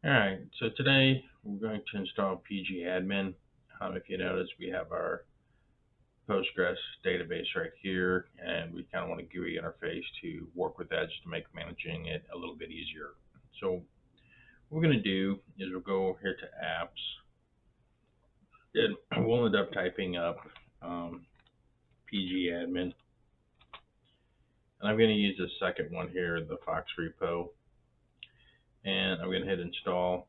Alright, so today we're going to install PgAdmin. If you notice, we have our Postgres database right here, and we kind of want a GUI interface to work with that just to make managing it a little bit easier. So what we're going to do is we'll go over here to Apps, and we'll end up typing up PgAdmin. And I'm going to use the second one here, the Fox repo. And I'm going to hit install.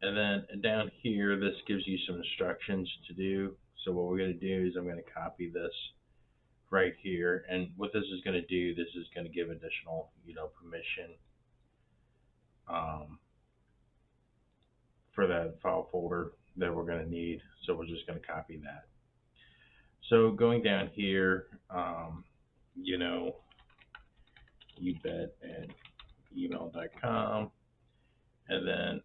And then down here, this gives you some instructions to do. So what we're going to do is I'm going to copy this right here. And what this is going to do, this is going to give additional, permission for that file folder that we're going to need. So we're just going to copy that. So going down here, ubet@email.com, and then,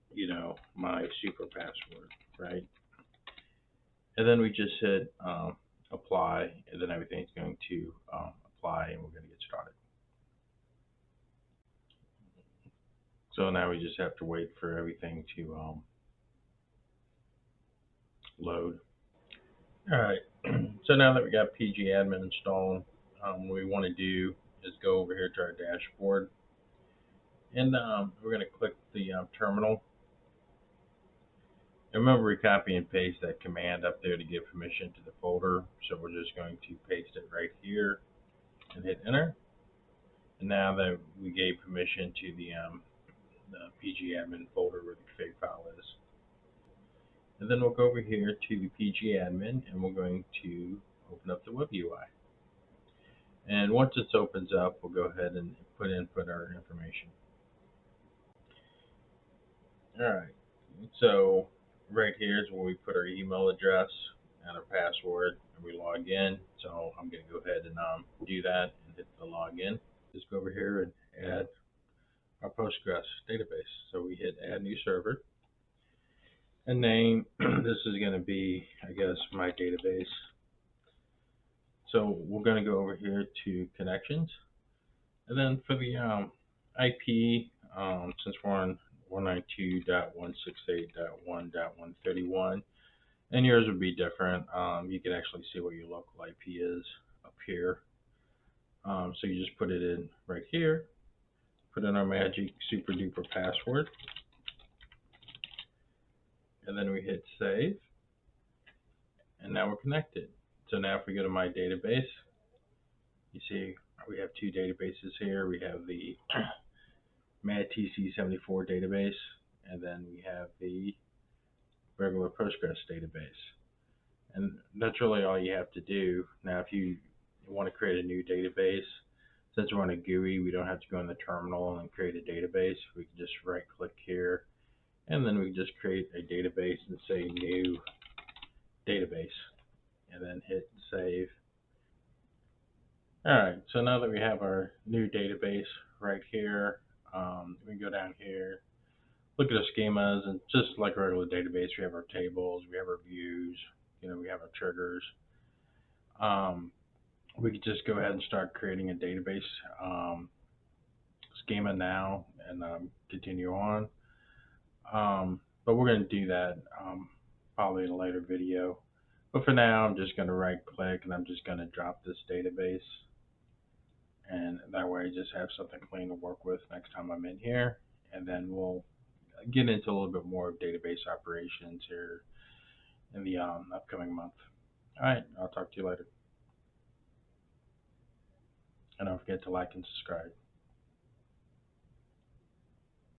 my super password, right? And then we just hit apply, and then everything's going to apply, and we're going to get started. So now we just have to wait for everything to load. All right, so now that we got PgAdmin installed, what we want to do is go over here to our dashboard, and we're going to click the terminal. And remember, we copy and paste that command up there to give permission to the folder. So we're just going to paste it right here and hit enter. And now that we gave permission to the PgAdmin folder where the config file is. And then we'll go over here to the PgAdmin, and we're going to open up the web UI. And once this opens up, we'll go ahead and input our information. All right, so right here is where we put our email address and our password, and we log in. So I'm going to go ahead and do that and hit the login. Just go over here and add our Postgres database. So we hit add new server. And name, this is going to be, I guess, my database. So we're going to go over here to connections. And then for the IP, since we're on 192.168.1.131, and yours would be different. You can actually see what your local IP is up here. So you just put it in right here, put in our magic super duper password, and then we hit save, and now we're connected. So now if we go to my database, you see we have two databases here. We have the MadTC74 database, and then we have the regular Postgres database. And that's really all you have to do. Now if you want to create a new database, since we're on a GUI, we don't have to go in the terminal and create a database. We can just right click here, and then we can just create a database and say new database, and then hit save. Alright, so now that we have our new database right here, we can go down here, look at our schemas, and just like a regular database, we have our tables, we have our views, we have our triggers. We could just go ahead and start creating a database schema now and continue on. But we're going to do that probably in a later video. But for now, I'm just going to right click, and I'm just going to drop this database. And that way I just have something clean to work with next time I'm in here. And then we'll get into a little bit more of database operations here in the upcoming month. All right, I'll talk to you later. And don't forget to like and subscribe.